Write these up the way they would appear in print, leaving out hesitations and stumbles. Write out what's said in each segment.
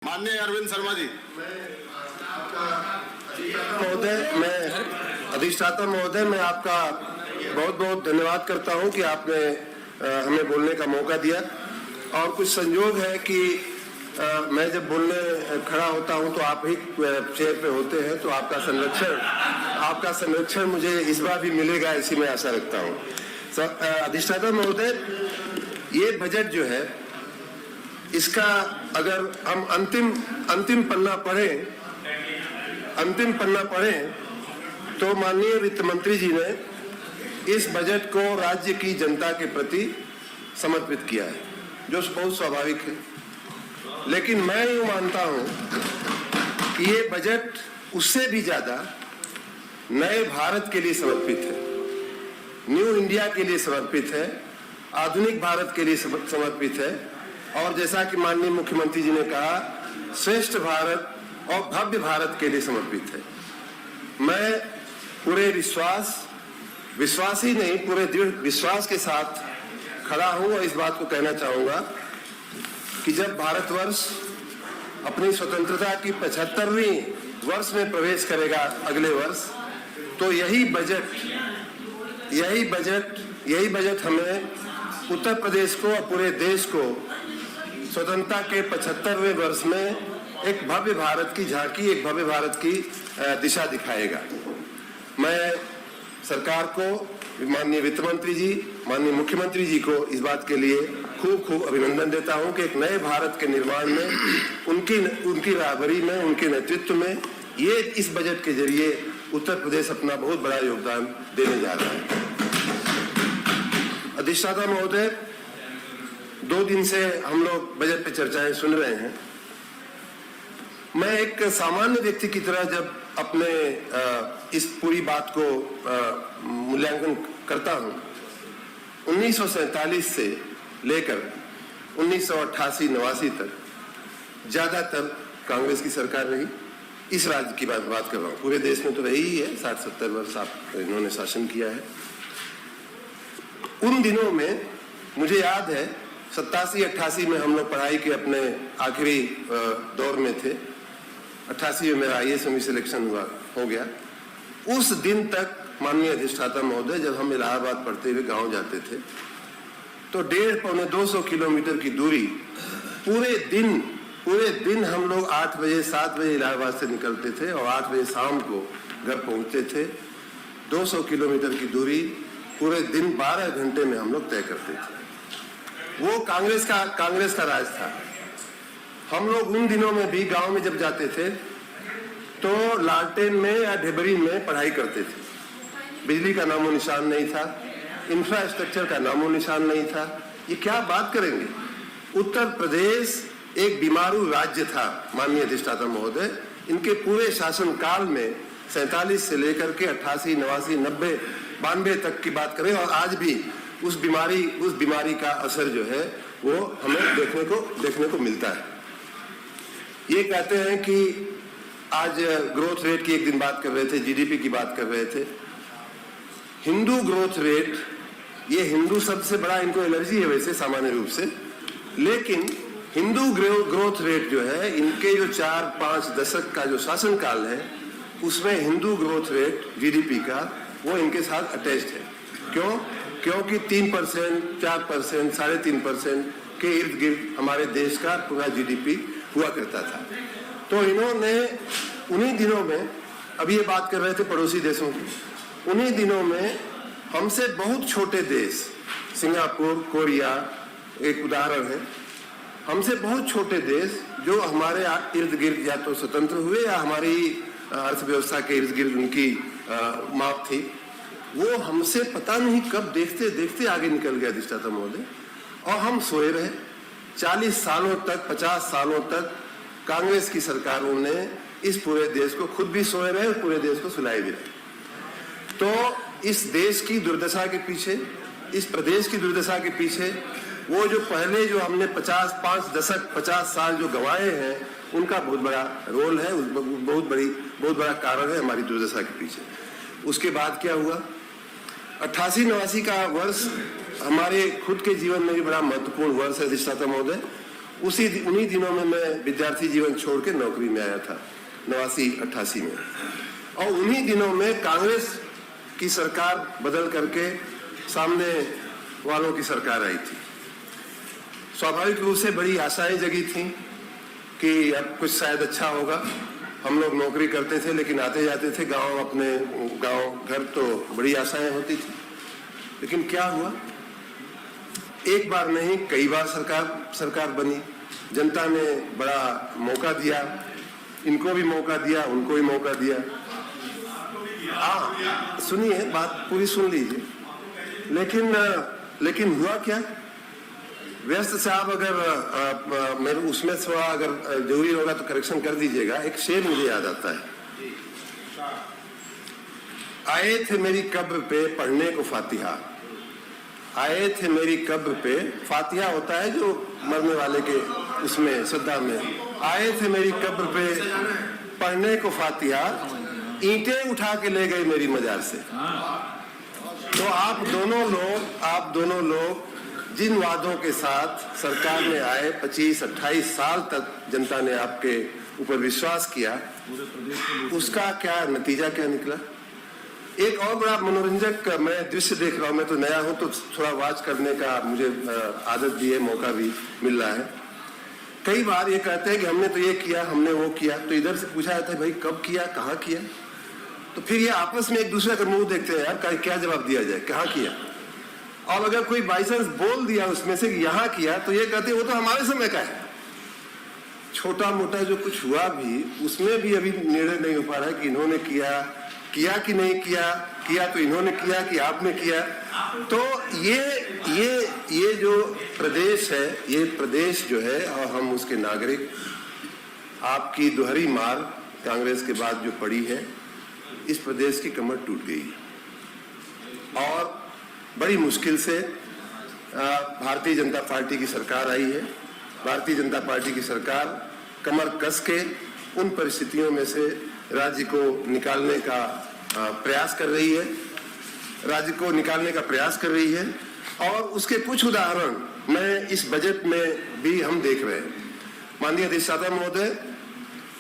माननीय अरविंद शर्मा जी। महोदय, मैं अधिष्ठाता महोदय, मैं आपका बहुत बहुत धन्यवाद करता हूं कि आपने हमें बोलने का मौका दिया। और कुछ संयोग है कि मैं जब बोलने खड़ा होता हूं तो आप ही चेयर पे होते हैं, तो आपका संरक्षण मुझे इस बार भी मिलेगा, ऐसी मैं आशा रखता हूं। अधिष्ठाता महोदय, ये बजट जो है, इसका अगर हम अंतिम पन्ना पढ़ें तो माननीय वित्त मंत्री जी ने इस बजट को राज्य की जनता के प्रति समर्पित किया है, जो बहुत स्वाभाविक है। लेकिन मैं यूं मानता हूं कि ये बजट उससे भी ज्यादा नए भारत के लिए समर्पित है, न्यू इंडिया के लिए समर्पित है, आधुनिक भारत के लिए समर्पित है, और जैसा कि माननीय मुख्यमंत्री जी ने कहा, श्रेष्ठ भारत और भव्य भारत के लिए समर्पित है। मैं पूरे विश्वास ही नहीं, पूरे दृढ़ विश्वास के साथ खड़ा हूं और इस बात को कहना चाहूंगा कि जब भारतवर्ष अपनी स्वतंत्रता की 75वीं वर्ष में प्रवेश करेगा अगले वर्ष, तो यही बजट हमें उत्तर प्रदेश को और पूरे देश को स्वतंत्रता के 75वें वर्ष में एक भव्य भारत की झांकी, एक भव्य भारत की दिशा दिखाएगा। मैं सरकार को, माननीय वित्त मंत्री जी, माननीय मुख्यमंत्री जी को इस बात के लिए खूब अभिनंदन देता हूं कि एक नए भारत के निर्माण में उनकी राहबरी में, उनके नेतृत्व में ये इस बजट के जरिए उत्तर प्रदेश अपना बहुत बड़ा योगदान देने जा रहा है। अधिष्ठाता महोदय, 2 दिन से हम लोग बजट पे चर्चाएं सुन रहे हैं। मैं एक सामान्य व्यक्ति की तरह जब अपने इस पूरी बात को मूल्यांकन करता हूं, 1947 से लेकर 1988-89 तक ज्यादातर कांग्रेस की सरकार रही। इस राज्य की बात कर रहा हूं, पूरे देश में तो रही ही है, 60-70 वर्ष इन्होंने शासन किया है। उन दिनों में मुझे याद है 87-88 में हम लोग पढ़ाई के अपने आखिरी दौर में थे। 88 में मेरा IAS में सिलेक्शन हो गया। उस दिन तक माननीय अधिष्ठाता महोदय, जब हम इलाहाबाद पढ़ते हुए गांव जाते थे तो 150-200 किलोमीटर की दूरी पूरे दिन हम लोग 8 बजे 7 बजे इलाहाबाद से निकलते थे और 8 बजे शाम को घर पहुंचते थे। 200 किलोमीटर की दूरी पूरे दिन 12 घंटे में हम लोग तय करते थे। वो कांग्रेस का राज था। हम लोग उन दिनों में भी गांव में जब जाते थे तो लालटेन में या ढेबरी में पढ़ाई करते थे। बिजली का नामो निशान नहीं था, इंफ्रास्ट्रक्चर का नामो निशान नहीं था। ये क्या बात करेंगे। उत्तर प्रदेश एक बीमारू राज्य था माननीय अधिष्ठाता महोदय। इनके पूरे शासन काल में 47 से लेकर के 88, 89, 90, 92 तक की बात करें, और आज भी उस बीमारी का असर जो है वो हमें देखने को मिलता है। ये कहते हैं कि आज ग्रोथ रेट की एक दिन बात कर रहे थे, GDP की बात कर रहे थे। हिंदू ग्रोथ रेट, ये हिंदू शब्द से बड़ा इनको एलर्जी है वैसे सामान्य रूप से, लेकिन हिंदू ग्रोथ रेट जो है, इनके जो 4-5 दशक का जो शासन काल है, उसमें हिंदू ग्रोथ रेट GDP का वो इनके साथ अटैच्ड है। क्यों? क्योंकि 3%, 4%, 3.5% के इर्द गिर्द हमारे देश का पूरा GDP हुआ करता था। तो इन्होंने उन्हीं दिनों में, अभी ये बात कर रहे थे पड़ोसी देशों की, उन्हीं दिनों में हमसे बहुत छोटे देश, सिंगापुर, कोरिया एक उदाहरण है, हमसे बहुत छोटे देश जो हमारे इर्द गिर्द या तो स्वतंत्र हुए या हमारी अर्थव्यवस्था के इर्द गिर्द उनकी माप थी, वो हमसे पता नहीं कब देखते आगे निकल गया अधिष्ठाता महोदय, और हम सोए रहे। 40 सालों तक, 50 सालों तक कांग्रेस की सरकारों ने इस पूरे देश को, खुद भी सोए रहे और पूरे देश को सुलाए भी रहे। तो इस देश की दुर्दशा के पीछे, इस प्रदेश की दुर्दशा के पीछे वो जो पहले जो हमने 50 साल जो गंवाए हैं, उनका बहुत बड़ा रोल है, बहुत बड़ा कारण है हमारी दुर्दशा के पीछे। उसके बाद क्या हुआ? 88-89 का वर्ष हमारे खुद के जीवन में भी बड़ा महत्वपूर्ण वर्ष है अधिष्ठाता महोदय। उन्हीं दिनों में मैं विद्यार्थी जीवन छोड़ के नौकरी में आया था 89-88 में, और उन्हीं दिनों में कांग्रेस की सरकार बदल करके सामने वालों की सरकार आई थी। स्वाभाविक रूप से बड़ी आशाएं जगी थी कि अब कुछ शायद अच्छा होगा। हम लोग नौकरी करते थे लेकिन आते जाते थे गांव, अपने गांव घर, तो बड़ी आशाएं होती थी। लेकिन क्या हुआ, एक बार नहीं कई बार सरकार बनी। जनता ने बड़ा मौका दिया, इनको भी मौका दिया, उनको भी मौका दिया। सुनिए, बात पूरी सुन लीजिए। लेकिन हुआ क्या, व्यस्त साहब अगर मेरे उसमें थोड़ा अगर जरूरी होगा तो करेक्शन कर दीजिएगा। एक शेर मुझे याद आता है, आए थे मेरी कब्र पे पढ़ने को फातिहा, आए थे मेरी कब्र पे, फातिहा होता है जो मरने वाले के उसमें श्रद्धा में, आए थे मेरी कब्र पे पढ़ने को फातिहा, ईंटें उठा के ले गए मेरी मजार से। तो आप दोनों लोग जिन वादों के साथ सरकार में आए, 25-28 साल तक जनता ने आपके ऊपर विश्वास किया, उसका क्या नतीजा क्या निकला। एक और बड़ा मनोरंजक मैं दृश्य देख रहा हूं, मैं तो नया हूं तो थोड़ा वॉच करने का मुझे आदत भी है, मौका भी मिल रहा है। कई बार ये कहते हैं कि हमने तो ये किया, हमने वो किया, तो इधर से पूछा जाता है भाई कब किया, कहाँ किया, तो फिर ये आपस में एक दूसरे का मुंह देखते हैं, यार क्या जवाब दिया जाए, कहाँ किया। और अगर कोई बाई चांस बोल दिया उसमें से कि यहाँ किया, तो ये कहते हैं वो तो हमारे समय का है। छोटा मोटा जो कुछ हुआ भी, उसमें भी अभी निर्णय नहीं हो पा रहा है कि इन्होंने किया कि नहीं किया तो इन्होंने किया कि आपने किया। तो ये जो प्रदेश है, ये प्रदेश जो है और हम उसके नागरिक, आपकी दोहरी मार कांग्रेस के बाद जो पड़ी है, इस प्रदेश की कमर टूट गई है। और बड़ी मुश्किल से भारतीय जनता पार्टी की सरकार आई है। भारतीय जनता पार्टी की सरकार कमर कस के उन परिस्थितियों में से राज्य को निकालने का प्रयास कर रही है, और उसके कुछ उदाहरण मैं इस बजट में भी हम देख रहे हैं। माननीय अधिष्ठाता महोदय,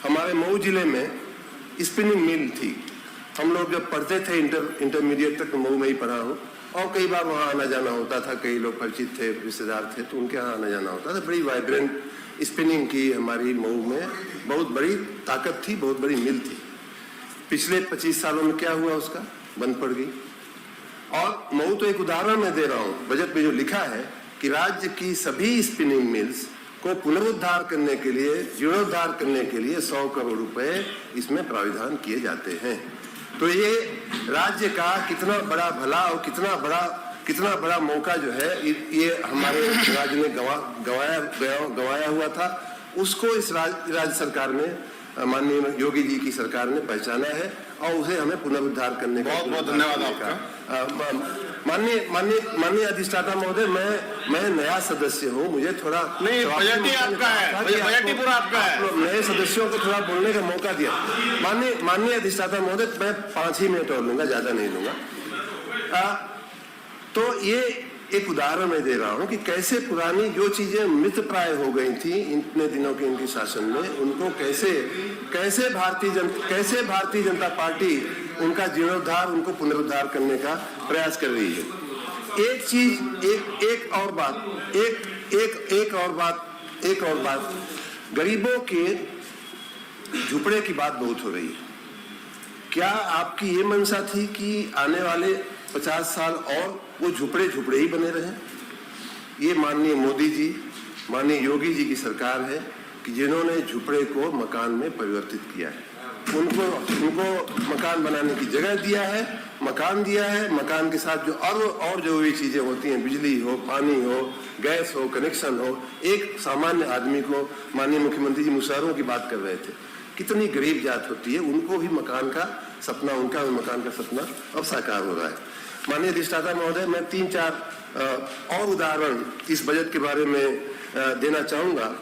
हमारे मऊ जिले में स्पिनिंग मिल थी। हम लोग जब पढ़ते थे इंटरमीडिएट तक, मऊ में ही पढ़ा हूँ, और कई बार वहाँ आना जाना होता था, कई लोग परिचित थे, रिश्तेदार थे, तो उनके यहाँ आना जाना होता था। बड़ी वाइब्रेंट स्पिनिंग की हमारी मऊ में बहुत बड़ी ताकत थी, बहुत बड़ी मिल थी। पिछले 25 सालों में क्या हुआ, उसका बंद पड़ गई। और मऊ तो एक उदाहरण मैं दे रहा हूँ, बजट में जो लिखा है कि राज्य की सभी स्पिनिंग मिल्स को पुनरुद्धार करने के लिए, जीर्णोद्धार करने के लिए 100 करोड़ रुपए इसमें प्राविधान किए जाते हैं। तो ये राज्य का कितना बड़ा भला और कितना बड़ा मौका जो है, ये हमारे राज्य ने गंवाया हुआ था। उसको इस राज्य सरकार ने, माननीय योगी जी की सरकार ने पहचाना है, और उसे हमें पुनरुद्धार करने का बहुत धन्यवाद आपका। माननीय अधिष्ठाता महोदय, मैं नया सदस्य हूँ, मुझे थोड़ा नहीं, बजट ही आपका है, बजट ही पूरा आपका है। नए सदस्यों को थोड़ा बोलने का मौका दिया। माननीय अधिष्ठाता महोदय, मैं 5 ही मिनट और लूंगा, ज्यादा नहीं लूंगा। तो ये एक उदाहरण मैं दे रहा हूँ कि कैसे पुरानी जो चीजें मृतप्राय हो गई थी इतने दिनों के इनके शासन में, उनको कैसे भारतीय जनता पार्टी उनका जीर्णोद्धार, उनको पुनरुद्धार करने का प्रयास कर रही है। एक और बात, गरीबों के झुपड़े की बात बहुत हो रही है। क्या आपकी ये मंशा थी कि आने वाले 50 साल और वो झुपड़े ही बने रहे? ये माननीय मोदी जी, माननीय योगी जी की सरकार है कि जिन्होंने झुपड़े को मकान में परिवर्तित किया है। उनको मकान बनाने की जगह दिया है, मकान दिया है, मकान के साथ जो और जरूरी चीजें होती हैं, बिजली हो, पानी हो, गैस हो, कनेक्शन हो, एक सामान्य आदमी को, माननीय मुख्यमंत्री जी मुसहरों की बात कर रहे थे, कितनी गरीब जात होती है, उनको भी मकान का सपना अब साकार हो रहा है। माननीय अधिष्ठाता महोदय, मैं 3-4 और उदाहरण इस बजट के बारे में देना चाहूंगा।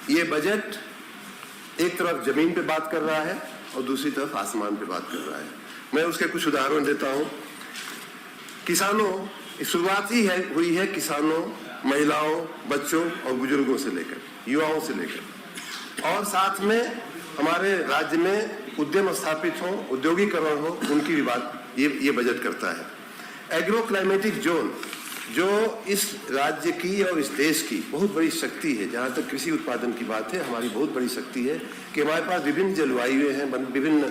ये बजट एक तरफ जमीन पे बात कर रहा है और दूसरी तरफ आसमान पे बात कर रहा है। मैं उसके कुछ उदाहरण देता हूं। किसानों, शुरुआत ही हुई है किसानों, महिलाओं, बच्चों और बुजुर्गों से लेकर युवाओं से लेकर, और साथ में हमारे राज्य में उद्यम स्थापित हो, औद्योगिकरण हो, उनकी भी बात ये बजट करता है। एग्रो क्लाइमेटिक जोन जो इस राज्य की और इस देश की बहुत बड़ी शक्ति है, जहाँ तक कृषि उत्पादन की बात है, हमारी बहुत बड़ी शक्ति है कि हमारे पास विभिन्न जलवायुएं हैं, विभिन्न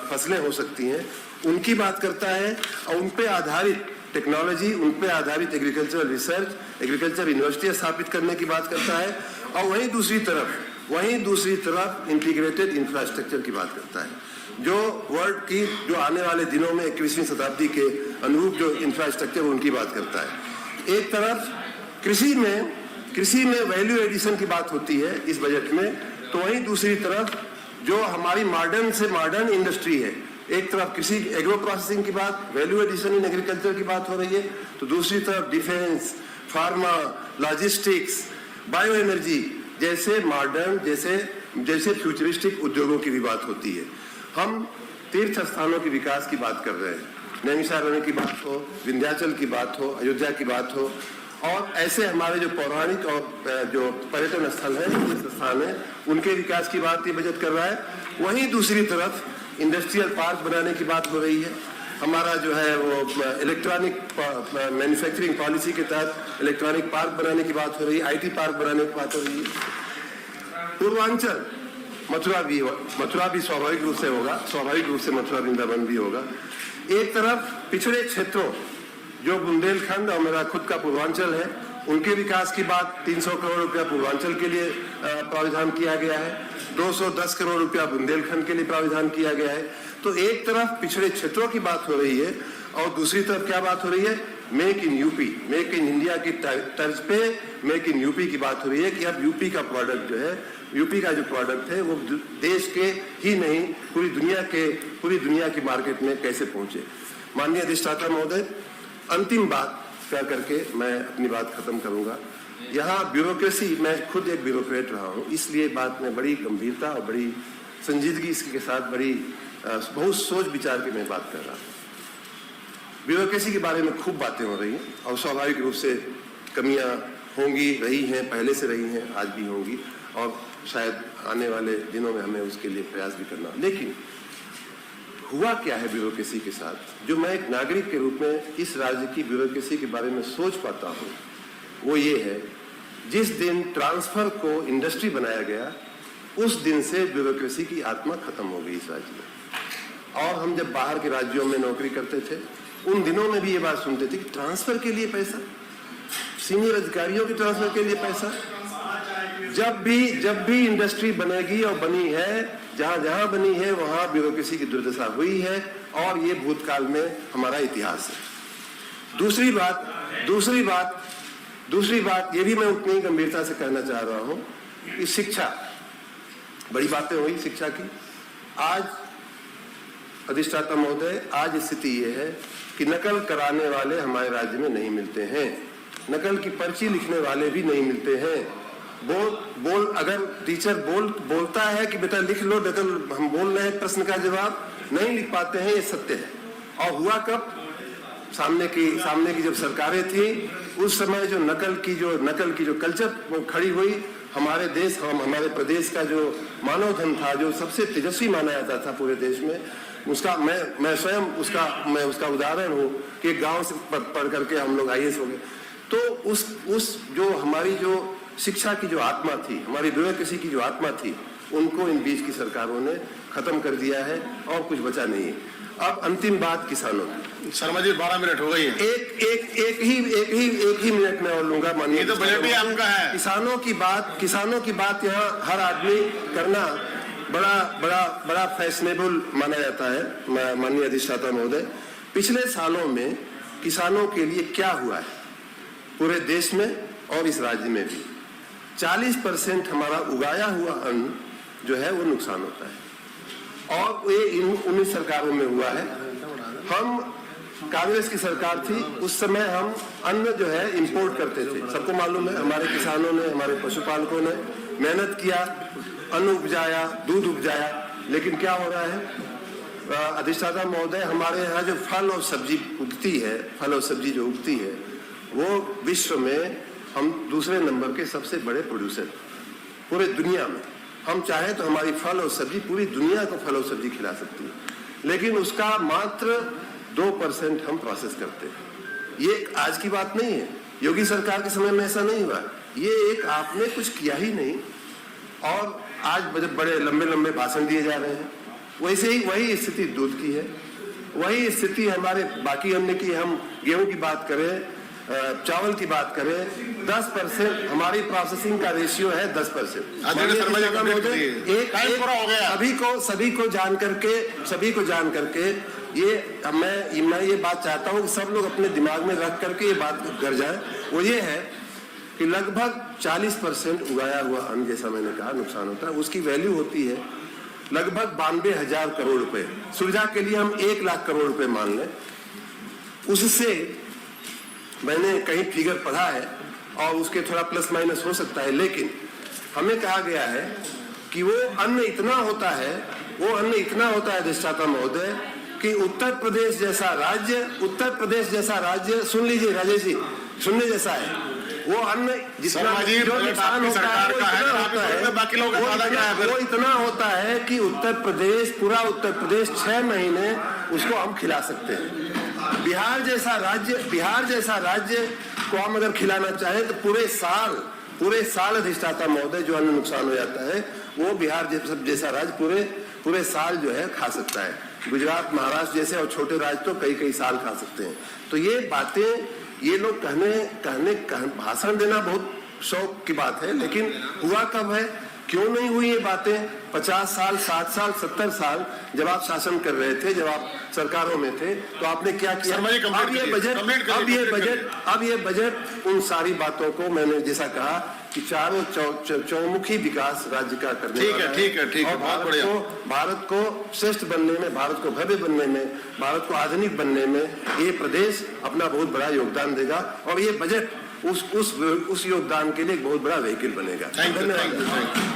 फसलें हो सकती हैं, उनकी बात करता है। और उन पे आधारित टेक्नोलॉजी, उन पे आधारित एग्रीकल्चरल रिसर्च, एग्रीकल्चर यूनिवर्सिटी स्थापित करने की बात करता है। और वहीं दूसरी तरफ इंटीग्रेटेड इंफ्रास्ट्रक्चर की बात करता है, जो वर्ल्ड की जो आने वाले दिनों में 21वीं शताब्दी के अनुरूप जो इंफ्रास्ट्रक्चर उनकी बात करता है। एक तरफ कृषि में वैल्यू एडिशन की बात होती है इस बजट में, तो वहीं दूसरी तरफ जो हमारी मॉडर्न से मॉडर्न इंडस्ट्री है, एक तरफ कृषि एग्रो प्रोसेसिंग की बात, वैल्यू एडिशन इन एग्रीकल्चर की बात हो रही है, तो दूसरी तरफ defence, pharma, logistics, bio energy जैसे मॉडर्न जैसे फ्यूचरिस्टिक उद्योगों की भी बात होती है। हम तीर्थ स्थानों के विकास की बात कर रहे हैं, नैमिषारण्य की बात हो, विंध्याचल की बात हो, अयोध्या की बात हो, और ऐसे हमारे जो पौराणिक और जो पर्यटन स्थल है, तीर्थ स्थान है, उनके विकास की बात ये बजट कर रहा है। वहीं दूसरी तरफ इंडस्ट्रियल पार्क बनाने की बात हो रही है। हमारा जो है वो इलेक्ट्रॉनिक मैन्युफैक्चरिंग पॉलिसी के तहत इलेक्ट्रॉनिक पार्क बनाने की बात हो रही है, IT पार्क बनाने की बात हो रही है। पूर्वांचल मथुरा भी स्वाभाविक रूप से मथुरा वृंदावन भी होगा। एक तरफ पिछड़े क्षेत्रों जो बुंदेलखंड और मेरा खुद का पूर्वांचल है, उनके विकास की बात 300 करोड़ रुपया पूर्वांचल के लिए प्रावधान किया गया है, 210 करोड़ रुपया बुंदेलखंड के लिए प्रावधान किया गया है। तो एक तरफ पिछड़े क्षेत्रों की बात हो रही है और दूसरी तरफ क्या बात हो रही है, make in UP, make in India की तर्ज पे मेक इन यूपी की बात हो रही है कि अब यूपी का प्रोडक्ट जो है, यूपी का जो प्रोडक्ट है वो देश के ही नहीं पूरी दुनिया की मार्केट में कैसे पहुंचे। माननीय अधिष्ठाता महोदय, अंतिम बात क्या करके मैं अपनी बात खत्म करूंगा। यहाँ ब्यूरोक्रेसी, मैं खुद एक ब्यूरोक्रेट रहा हूँ, इसलिए बात में बड़ी गंभीरता और बड़ी संजीदगी इसके साथ बहुत सोच विचार की मैं बात कर रहा हूँ। ब्यूरोक्रेसी के बारे में खूब बातें हो रही हैं और स्वाभाविक रूप से कमियां होंगी, रही हैं, पहले से रही हैं, आज भी होंगी और शायद आने वाले दिनों में हमें उसके लिए प्रयास भी करना। लेकिन हुआ क्या है ब्यूरोक्रेसी के साथ, जो मैं एक नागरिक के रूप में इस राज्य की ब्यूरोक्रेसी के बारे में सोच पाता हूँ, वो ये है, जिस दिन ट्रांसफर को इंडस्ट्री बनाया गया उस दिन से ब्यूरोक्रेसी की आत्मा खत्म हो गई इस राज्य में। और हम जब बाहर के राज्यों में नौकरी करते थे, उन दिनों में भी ये बात सुनते थे कि ट्रांसफर के लिए पैसा, सीनियर अधिकारियों के ट्रांसफर के लिए पैसा। जब भी इंडस्ट्री बनेगी और बनी है, जहां बनी है वहां ब्यूरोक्रेसी की दुर्दशा हुई है और ये भूतकाल में हमारा इतिहास है। दूसरी बात ये भी मैं उतनी गंभीरता से कहना चाह रहा हूं कि शिक्षा, बड़ी बातें हुई शिक्षा की। आज अधिष्ठाता महोदय, आज स्थिति ये है कि नकल कराने वाले हमारे राज्य में नहीं मिलते हैं, नकल की पर्ची लिखने वाले भी नहीं मिलते हैं। अगर टीचर बोलता है कि बेटा लिख लो, नकल हम बोल रहे हैं, प्रश्न का जवाब नहीं लिख पाते हैं, ये सत्य है। और हुआ कब, सामने की जब सरकारें थी उस समय जो नकल की जो कल्चर खड़ी हुई, हमारे प्रदेश का जो मानव धन था, जो सबसे तेजस्वी माना जाता था पूरे देश में, उसका मैं स्वयं उसका उदाहरण हूँ कि गांव से पढ़ करके हम लोग IAS हो गए। तो उस जो हमारी जो शिक्षा की जो आत्मा थी, हमारी ब्यूरोक्रेसी की जो आत्मा थी, उनको इन बीच की सरकारों ने खत्म कर दिया है और कुछ बचा नहीं है। अब अंतिम बात किसानों की। शर्मा जी 12 मिनट हो गई है। एक ही मिनट में और लूंगा, मानिए। ये तो बजट ही आपका है। किसानों की बात यहाँ हर आदमी करना बड़ा फैशनेबल माना जाता है। माननीय अधिष्ठाता महोदय, पिछले सालों में किसानों के लिए क्या हुआ है पूरे देश में और इस राज्य में भी, 40% हमारा उगाया हुआ अन्न जो है वो नुकसान होता है और ये इन 19 सरकारों में हुआ है। हम कांग्रेस की सरकार थी, उस समय हम अन्न जो है इंपोर्ट करते थे, सबको मालूम है। हमारे किसानों ने, हमारे पशुपालकों ने मेहनत किया, अन्न उपजाया, दूध उपजाया, लेकिन क्या हो रहा है अधिष्ठाता महोदय, हमारे यहाँ जो फल और सब्जी उगती है, वो विश्व में हम दूसरे नंबर के सबसे बड़े प्रोड्यूसर पूरे दुनिया में। हम चाहें तो हमारी फल और सब्जी पूरी दुनिया को फल और सब्जी खिला सकती है, लेकिन उसका मात्र 2% हम प्रोसेस करते हैं। ये आज की बात नहीं है, योगी सरकार के समय में ऐसा नहीं हुआ। ये एक आपने कुछ किया ही नहीं और आज बड़े लंबे लंबे भाषण दिए जा रहे हैं। वैसे ही वही स्थिति दूध की है, वही स्थिति हमारे बाकी अन्य की। हम गेहूं की बात करें, चावल की बात करें, 10% हमारी प्रोसेसिंग का रेशियो है 10%। सभी को जान करके ये मैं ये बात चाहता हूं कि सब लोग अपने दिमाग में रख करके ये बात कर जाए। वो ये है कि लगभग 40% उगाया हुआ अन्न, जैसा मैंने कहा, नुकसान होता है। उसकी वैल्यू होती है लगभग 92,000 करोड़ रुपए। सुविधा के लिए हम 1 लाख करोड़ रुपए मान लें। उससे मैंने कहीं फिगर पढ़ा है और उसके थोड़ा प्लस माइनस हो सकता है, लेकिन हमें कहा गया है कि वो अन्न इतना होता है अधिष्ठाता महोदय, कि उत्तर प्रदेश जैसा राज्य सुन लीजिए राजेश जी, सुनने जैसा है। वो अन्न जितना नुकसान होता है वो इतना होता है कि पूरा उत्तर प्रदेश 6 महीने उसको हम खिला सकते हैं। बिहार जैसा राज्य को हम अगर खिलाना चाहें तो पूरे साल अधिष्ठाता महोदय जो अन्न नुकसान हो जाता है वो बिहार जैसा राज्य पूरे साल जो है खा सकता है। गुजरात, महाराष्ट्र जैसे और छोटे राज्य तो कई साल खा सकते हैं। तो ये बातें ये लोग कहने भाषण देना बहुत शौक की बात है, लेकिन हुआ कब है, क्यों नहीं हुई ये बातें? 50 साल, 60 साल, 70 साल जब आप शासन कर रहे थे, जब आप सरकारों में थे, तो आपने क्या किया? अब ये बजट उन सारी बातों को, मैंने जैसा कहा कि चारों चौमुखी विकास राज्य का करने वाला है। ठीक है, बहुत बढ़िया। भारत को श्रेष्ठ बनने में, भारत को भव्य बनने में, भारत को आधुनिक बनने में ये प्रदेश अपना बहुत बड़ा योगदान देगा और ये बजट उस योगदान के लिए एक बहुत बड़ा व्हीकल बनेगा। धन्यवाद।